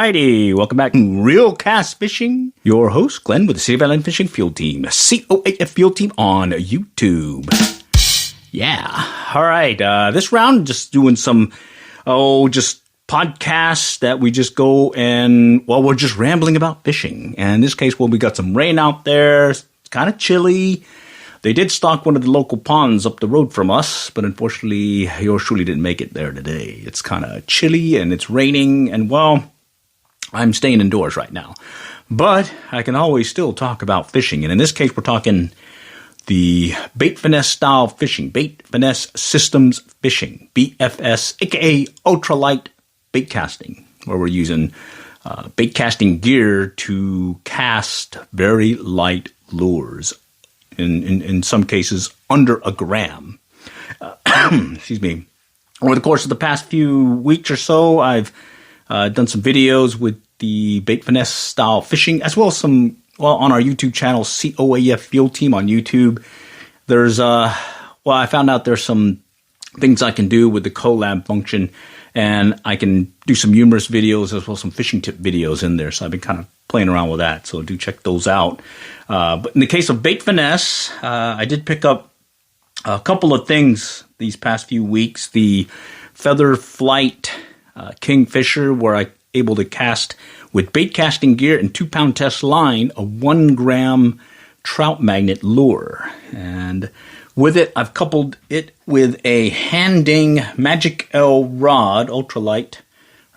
Alrighty, welcome back to Real Cast Fishing. Your host, Glenn, with the City of Island Fishing Field Team, COAF Field Team on YouTube. Yeah, alright, this round, just doing some, just podcasts that we just go and, well, we're just rambling about fishing. And in this case, well, we got some rain out there, it's kind of chilly. They did stock one of the local ponds up the road from us, but unfortunately, yours truly didn't make it there today. It's kind of chilly and it's raining, and well, I'm staying indoors right now. But I can always still talk about fishing, and in this case, we're talking the Bait Finesse style fishing, Bait Finesse Systems Fishing, BFS, aka Ultralight Baitcasting, where we're using bait casting gear to cast very light lures. In some cases, under a gram. Excuse me. Over the course of the past few weeks or so, I've done some videos with the Bait Finesse style fishing, as well as some, well, on our YouTube channel, COAF Field Team on YouTube. There's, I found out there's some things I can do with the collab function, and I can do some humorous videos as well as some fishing tip videos in there. So I've been kind of playing around with that, so do check those out. But in the case of Bait Finesse, I did pick up a couple of things these past few weeks. The Feather Flight Kingfisher, where I able to cast with bait casting gear and 2-pound test line a 1-gram trout magnet lure. And with it, I've coupled it with a Handing Magic L rod, ultralight,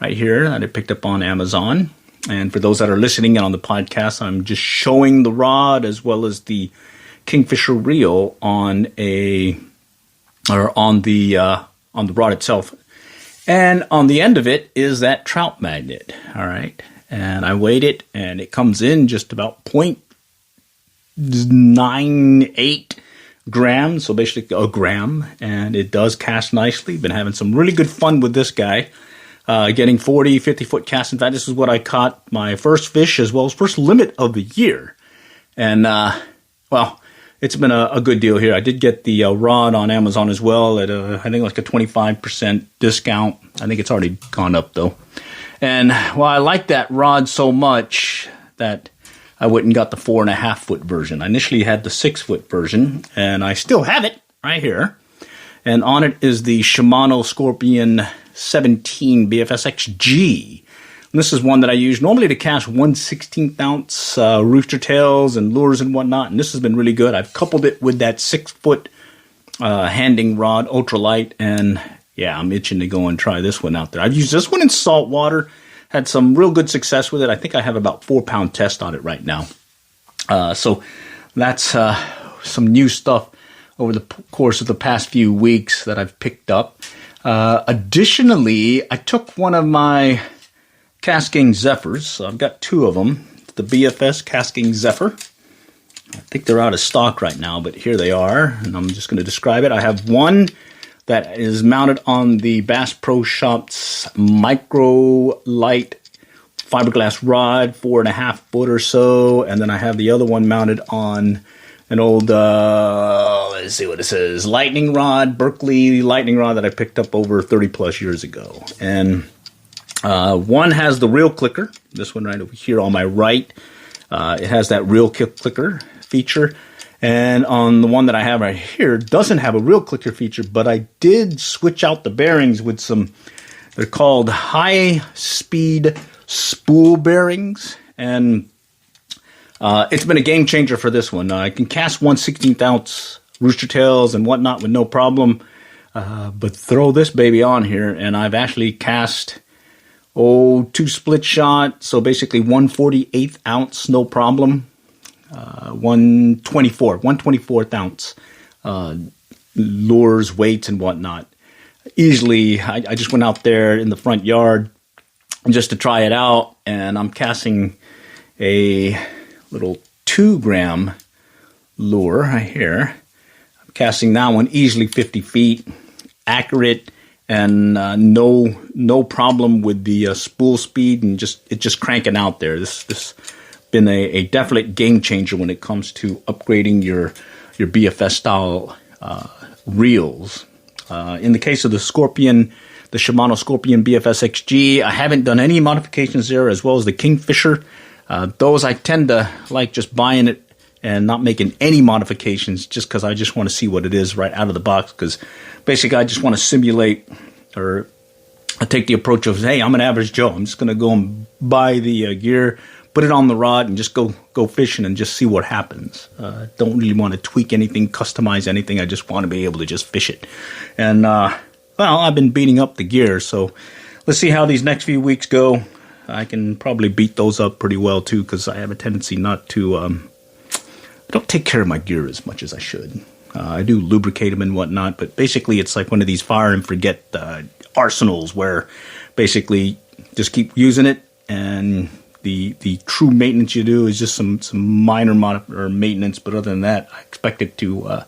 right here, that I picked up on Amazon. And for those that are listening in on the podcast, I'm just showing the rod as well as the Kingfisher reel on the rod itself. And on the end of it is that trout magnet. All right. And I weighed it, and it comes in just about 0.98 grams, so basically a gram, and it does cast nicely. Been having some really good fun with this guy. Getting 40, 50-foot casts. In fact, this is what I caught my first fish as well as first limit of the year. And, well, it's been a good deal here. I did get the rod on Amazon as well at, I think, like a 25% discount. I think it's already gone up, though. And, well, I like that rod so much that I went and got the 4.5-foot version. I initially had the 6-foot version, and I still have it right here. And on it is the Shimano Scorpion 17 BFSXG. And this is one that I use normally to cast 1/16 ounce rooster tails and lures and whatnot. And this has been really good. I've coupled it with that 6-foot Handing rod, ultralight. And yeah, I'm itching to go and try this one out there. I've used this one in salt water. Had some real good success with it. I think I have about 4-pound test on it right now. So that's some new stuff over the course of the past few weeks that I've picked up. Additionally, I took one of my Casking Zephyrs. So I've got 2 of them. The BFS Casking Zephyr. I think they're out of stock right now, but here they are. And I'm just going to describe it. I have one that is mounted on the Bass Pro Shops Micro Light fiberglass rod, 4.5 foot or so. And then I have the other one mounted on an old, let's see what it says, lightning rod, Berkeley lightning rod that I picked up over 30 plus years ago. And one has the reel clicker, this one right over here on my right. It has that reel clicker feature. And on the one that I have right here, doesn't have a reel clicker feature, but I did switch out the bearings with some, they're called high-speed spool bearings. And it's been a game changer for this one. I can cast 1/16 ounce rooster tails and whatnot with no problem. But throw this baby on here, and I've actually cast 2 split shot. So basically 1/48 ounce, no problem. 1/24th ounce lures, weights, and whatnot. Easily, I just went out there in the front yard just to try it out, and I'm casting a little 2-gram lure right here. I'm casting that one easily 50 feet, accurate, and no problem with the spool speed, and just cranking out there. This been a definite game changer when it comes to upgrading your BFS style reels. In the case of the Scorpion the Shimano Scorpion BFS XG. I haven't done any modifications there, as well as the Kingfisher. Those I tend to like just buying it and not making any modifications, just because I just want to see what it is right out of the box. Because basically I just want to simulate, or I take the approach of, hey, I'm an average Joe. I'm just going to go and buy the gear, put it on the rod, and just go fishing and just see what happens. Don't really want to tweak anything, customize anything. I just want to be able to just fish it. And, well, I've been beating up the gear, so let's see how these next few weeks go. I can probably beat those up pretty well, too, because I have a tendency not to... I don't take care of my gear as much as I should. I do lubricate them and whatnot, but basically it's like one of these fire and forget arsenals where basically just keep using it, and the true maintenance you do is just some minor maintenance, but other than that, I expect it to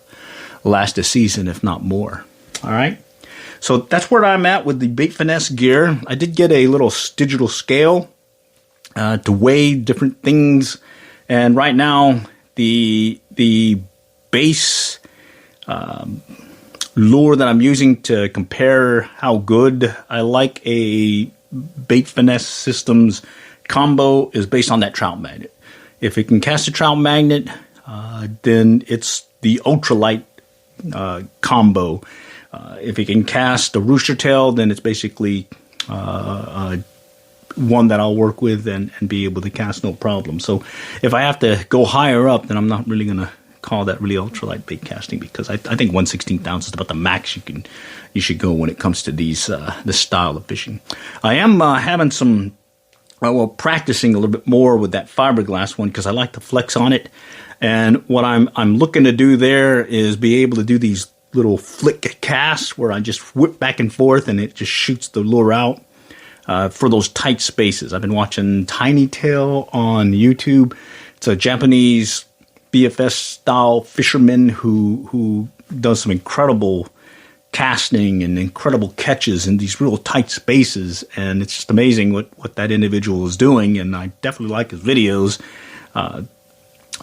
last a season, if not more. All right? So that's where I'm at with the Bait Finesse gear. I did get a little digital scale to weigh different things, and right now the base lure that I'm using to compare how good I like a Bait Finesse Systems combo is based on that trout magnet. If it can cast a trout magnet, then it's the Ultralight combo. If it can cast a rooster tail, then it's basically one that I'll work with and be able to cast no problem. So if I have to go higher up, then I'm not really going to call that really ultralight bait casting, because I think 1/16 ounce is about the max you should go when it comes to this style of fishing. I am having some practicing a little bit more with that fiberglass one, because I like to flex on it. And what I'm looking to do there is be able to do these little flick casts where I just whip back and forth and it just shoots the lure out. For those tight spaces. I've been watching Tiny Tail on YouTube. It's a Japanese BFS style fisherman who does some incredible casting and incredible catches in these real tight spaces, and it's just amazing what that individual is doing. And I definitely like his videos,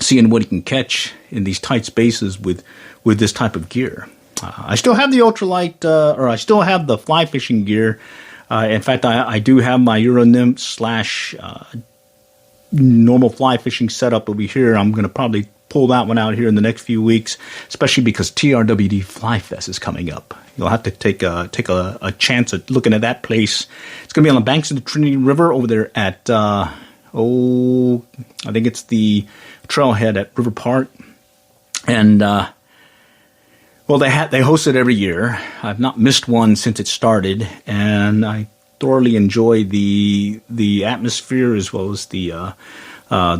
seeing what he can catch in these tight spaces with this type of gear. I still have the ultralight, or I still have the fly fishing gear. In fact, I do have my Euro Nymph / normal fly fishing setup over here. I'm going to probably pull that one out here in the next few weeks, especially because TRWD Fly Fest is coming up. You'll have to take a chance at looking at that place. It's going to be on the banks of the Trinity River over there at, I think it's the trailhead at River Park. And, well, they host it every year. I've not missed one since it started, and I thoroughly enjoy the atmosphere as well as the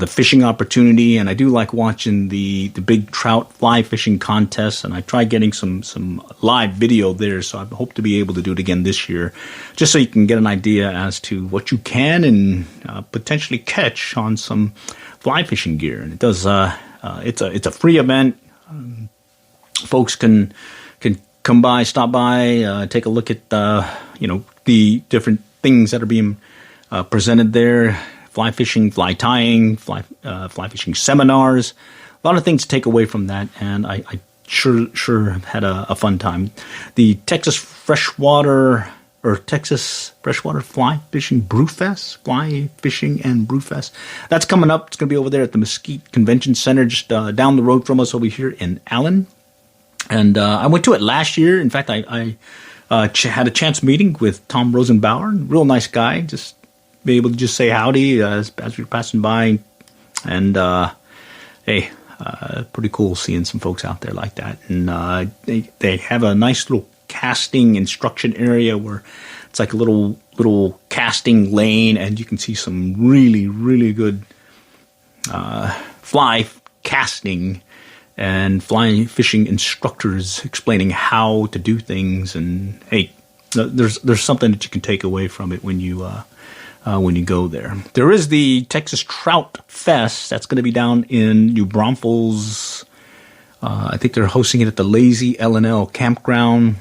fishing opportunity. And I do like watching the big trout fly fishing contests, and I try getting some live video there. So I hope to be able to do it again this year, just so you can get an idea as to what you can and potentially catch on some fly fishing gear. And it does. It's a free event. Folks can come by, stop by, take a look at the different things that are being presented there. Fly fishing, fly tying, fly fishing seminars. A lot of things to take away from that, and I sure had a fun time. The Texas Freshwater Fly Fishing Brewfest, Fly Fishing and Brewfest. That's coming up. It's going to be over there at the Mesquite Convention Center, just down the road from us over here in Allen. And I went to it last year. In fact, I had a chance meeting with Tom Rosenbauer. Real nice guy. Just be able to just say howdy as we were passing by. And, hey, pretty cool seeing some folks out there like that. And they have a nice little casting instruction area where it's like a little casting lane, and you can see some really, really good fly casting and fly fishing instructors explaining how to do things. And hey, there's something that you can take away from it when you go there. There is the Texas Trout Fest. That's going to be down in New Braunfels. I think they're hosting it at the Lazy L&L campground.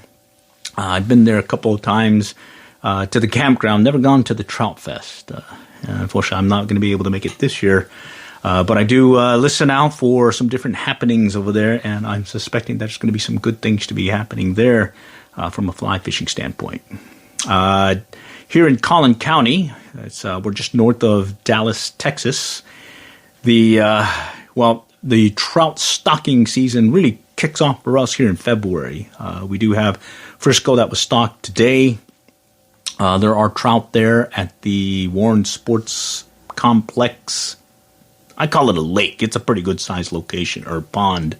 I've been there a couple of times to the campground. Never gone to the Trout Fest. Unfortunately, I'm not going to be able to make it this year. But I do listen out for some different happenings over there, and I'm suspecting there's going to be some good things to be happening there from a fly fishing standpoint. Here in Collin County, we're just north of Dallas, Texas. The trout stocking season really kicks off for us here in February. We do have Frisco that was stocked today. There are trout there at the Warren Sports Complex. I call it a lake. It's a pretty good sized location, or pond.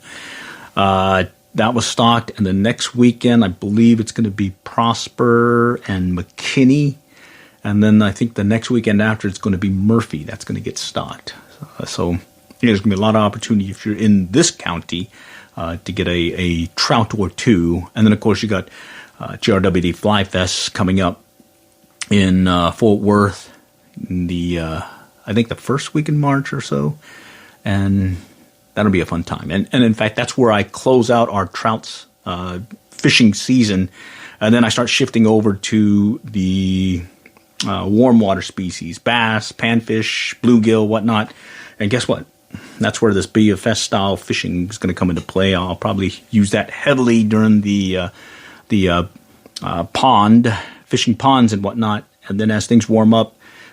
That was stocked, and the next weekend, I believe it's going to be Prosper and McKinney, and then I think the next weekend after, it's going to be Murphy. That's going to get stocked. So there's going to be a lot of opportunity if you're in this county to get a trout or two. And then, of course, you got GRWD Fly Fest coming up in Fort Worth in I think the first week in March or so, and that'll be a fun time. And in fact, that's where I close out our trout fishing season, and then I start shifting over to the warm water species, bass, panfish, bluegill, whatnot. And guess what? That's where this BFS style fishing is going to come into play. I'll probably use that heavily during the pond, fishing ponds and whatnot. And then as things warm up,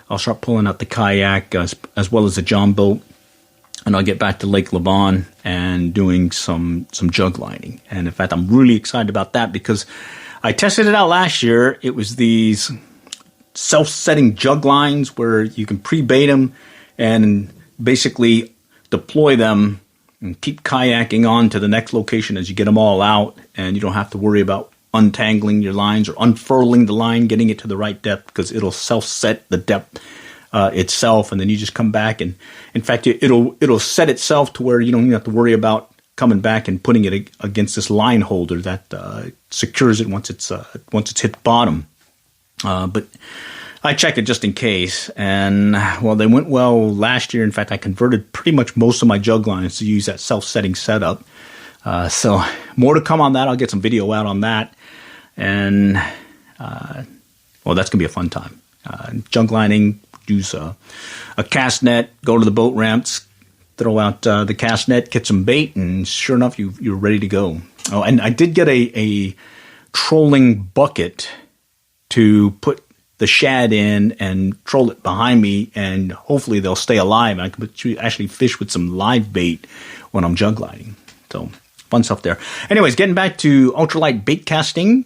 I'll start pulling out the kayak as well as the john boat, and I'll get back to Lake Lavon and doing some jug lining. And in fact, I'm really excited about that because I tested it out last year. It was these self-setting jug lines where you can pre-bait them and basically deploy them and keep kayaking on to the next location as you get them all out, and you don't have to worry about untangling your lines or unfurling the line, getting it to the right depth, because it'll self-set the depth itself, and then you just come back, and in fact it'll set itself to where you don't even have to worry about coming back and putting it against this line holder that secures it once it's hit bottom. But I checked it just in case, and well, they went well last year. In fact, I converted pretty much most of my jug lines to use that self-setting setup. So more to come on that. I'll get some video out on that. And, well, that's going to be a fun time. Jug lining, use a cast net, go to the boat ramps, throw out the cast net, get some bait, and sure enough, you're ready to go. Oh, and I did get a trolling bucket to put the shad in and troll it behind me, and hopefully they'll stay alive. I can actually fish with some live bait when I'm jug lining. So fun stuff there. Anyways, getting back to Ultralight Baitcasting,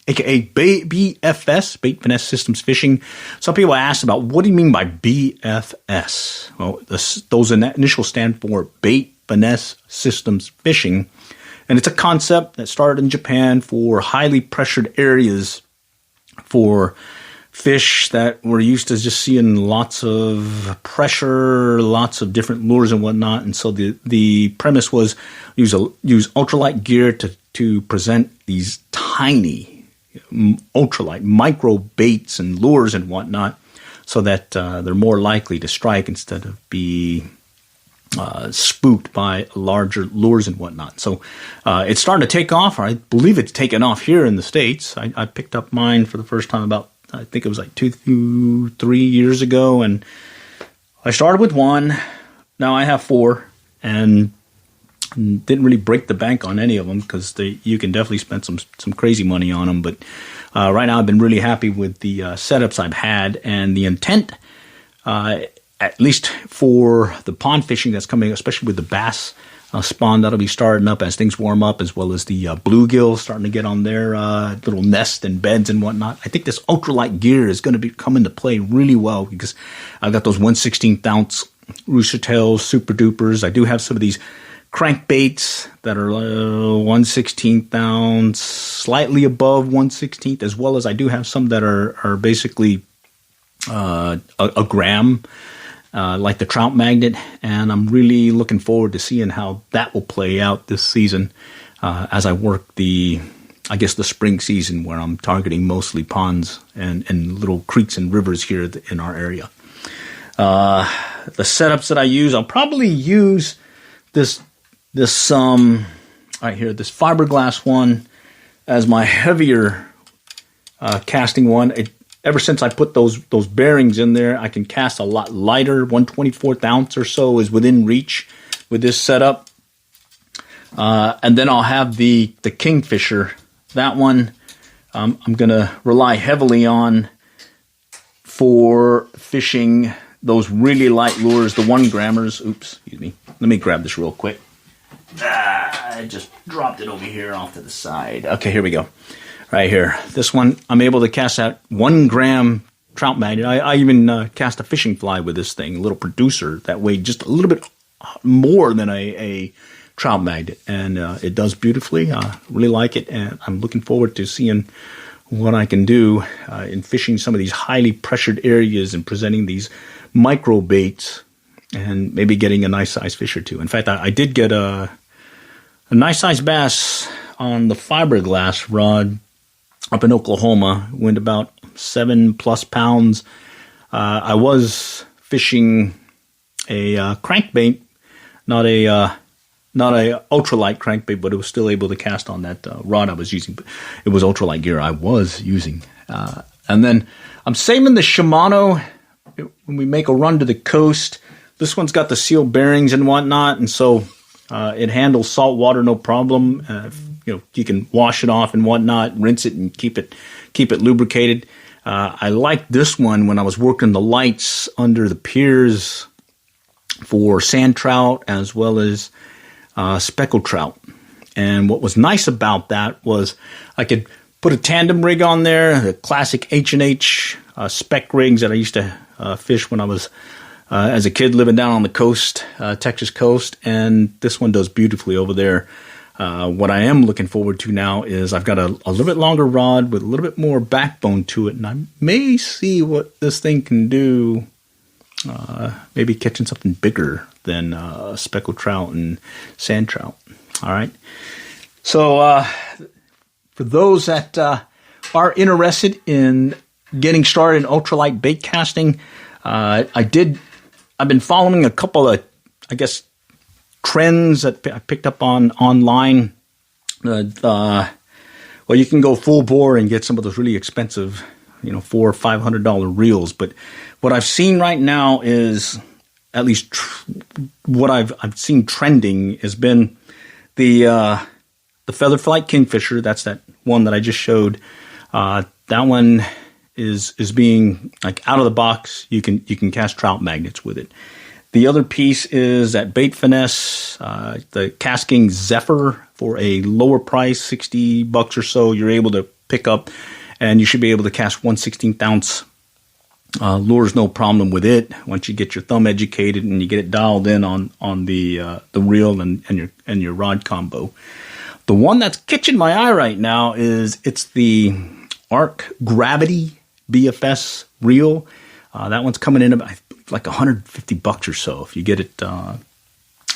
aka BFS, Bait Finesse Systems Fishing. Some people asked about, what do you mean by BFS? Well, those initials stand for Bait Finesse Systems Fishing, and it's a concept that started in Japan for highly pressured areas for fish that were used to just seeing lots of pressure, lots of different lures and whatnot. And so the premise was use ultralight gear to present these tiny ultralight micro baits and lures and whatnot, so that they're more likely to strike instead of be spooked by larger lures and whatnot. So it's starting to take off. I believe it's taken off here in the States. I picked up mine for the first time about, I think it was like 2-3 years ago, and I started with one. Now I have 4, and didn't really break the bank on any of them because you can definitely spend some crazy money on them. But right now I've been really happy with the setups I've had, and the intent, at least for the pond fishing that's coming, especially with the bass spawn that'll be starting up as things warm up, as well as the bluegill starting to get on their little nest and beds and whatnot. I think this ultralight gear is going to come into play really well because I've got those 1/16 ounce rooster tails, super dupers. I do have some of these crankbaits that are 1/16 ounce, slightly above 1/16, as well as I do have some that are basically a gram. Like the trout magnet, and I'm really looking forward to seeing how that will play out this season as I work the spring season, where I'm targeting mostly ponds and little creeks and rivers here in our area. The setups that I use, I'll probably use this right here, this fiberglass one as my heavier casting one. Ever since I put those bearings in there, I can cast a lot lighter. 1/24 ounce or so is within reach with this setup. And then I'll have the Kingfisher. That one, I'm going to rely heavily on for fishing those really light lures, the 1 grammers. Oops, excuse me. Let me grab this real quick. I just dropped it over here off to the side. Okay, here we go. Right here. This one, I'm able to cast that 1 gram trout magnet. I even cast a fishing fly with this thing, a little producer that weighed just a little bit more than a trout magnet. And it does beautifully. Really like it. And I'm looking forward to seeing what I can do in fishing some of these highly pressured areas and presenting these micro baits and maybe getting a nice size fish or two. In fact, I did get a nice size bass on the fiberglass rod up in Oklahoma. Went about 7+ pounds. I was fishing a crankbait, not a ultralight crankbait, but it was still able to cast on that rod I was using. But it was ultralight gear I was using. And then I'm saving the Shimano when we make a run to the coast. This one's got the seal bearings and whatnot, and so it handles salt water no problem. You can wash it off and whatnot, rinse it, and keep it lubricated. I liked this one when I was working the lights under the piers for sand trout as well as speckled trout. And what was nice about that was I could put a tandem rig on there, the classic H&H spec rigs that I used to fish when I was as a kid living down on the coast, Texas coast, and this one does beautifully over there. What I am looking forward to now is I've got a little bit longer rod with a little bit more backbone to it, and I may see what this thing can do, maybe catching something bigger than speckled trout and sand trout. All right. So for those that are interested in getting started in ultralight bait casting, I've been following a couple of, I guess, trends that I picked up online. Well, you can go full bore and get some of those really expensive, $400 or $500 reels. But what I've seen right now is, at least what I've seen trending, has been the Feather Flight Kingfisher. That's that one that I just showed. That one is being like out of the box. You can cast trout magnets with it. The other piece is that Bait Finesse, the Casking Zephyr, for a lower price, $60 or so. You're able to pick up, and you should be able to cast 1/16 ounce lures, no problem with it. Once you get your thumb educated and you get it dialed in on the reel and your rod combo. The one that's catching my eye right now it's the Arc Gravity BFS reel. That one's coming in about like $150 or so if you get it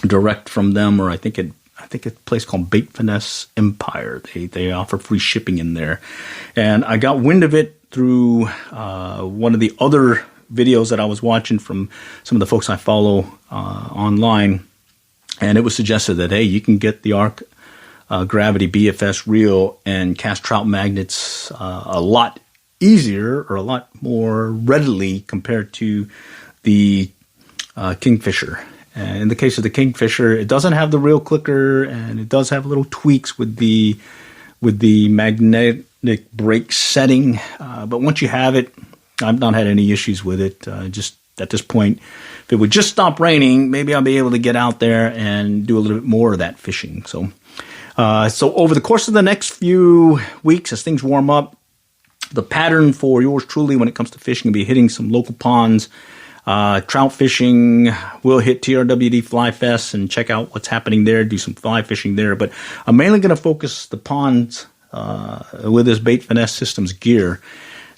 direct from them, or I think a place called Bait Finesse Empire. They offer free shipping in there, and I got wind of it through one of the other videos that I was watching from some of the folks I follow online, and it was suggested that, hey, you can get the Arc Gravity BFS reel and cast trout magnets a lot easier or a lot more readily compared to the Kingfisher. And in the case of the Kingfisher, it doesn't have the reel clicker, and it does have little tweaks with the magnetic brake setting. But once you have it, I've not had any issues with it. Just at this point, if it would just stop raining, maybe I'll be able to get out there and do a little bit more of that fishing. So over the course of the next few weeks, as things warm up, the pattern for yours truly when it comes to fishing will be hitting some local ponds, trout fishing. We'll hit TRWD Fly Fest and check out what's happening there, do some fly fishing there. But I'm mainly going to focus the ponds with this Bait Finesse Systems gear.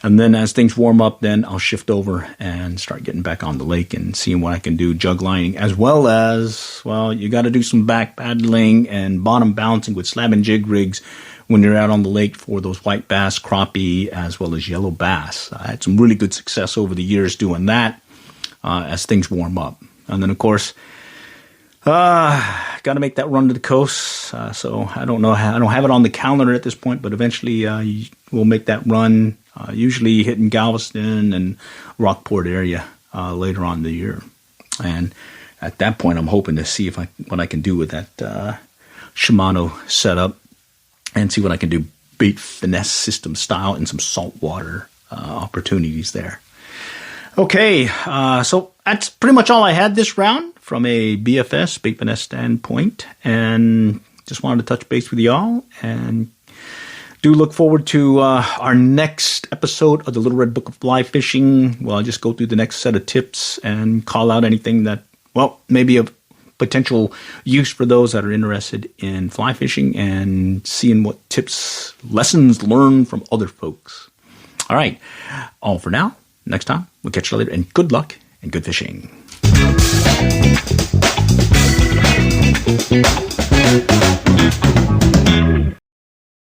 And then as things warm up, then I'll shift over and start getting back on the lake and seeing what I can do jug lining, as well as, well, you got to do some back paddling and bottom bouncing with slab and jig rigs when you're out on the lake for those white bass, crappie, as well as yellow bass. I had some really good success over the years doing that as things warm up. And then, of course, got to make that run to the coast. So I don't know I don't have it on the calendar at this point, but eventually we'll make that run, usually hitting Galveston and Rockport area later on in the year. And at that point, I'm hoping to see what I can do with that Shimano setup, and see what I can do Bait Finesse Systems style and some saltwater opportunities there. Okay, so that's pretty much all I had this round from a BFS, Bait Finesse standpoint, and just wanted to touch base with y'all, and do look forward to our next episode of the Little Red Book of Fly Fishing. Well, I'll just go through the next set of tips and call out anything that, well, maybe of potential use for those that are interested in fly fishing and seeing what tips, lessons learned from other folks. All right, all for now. Next time, we'll catch you later, and good luck and good fishing.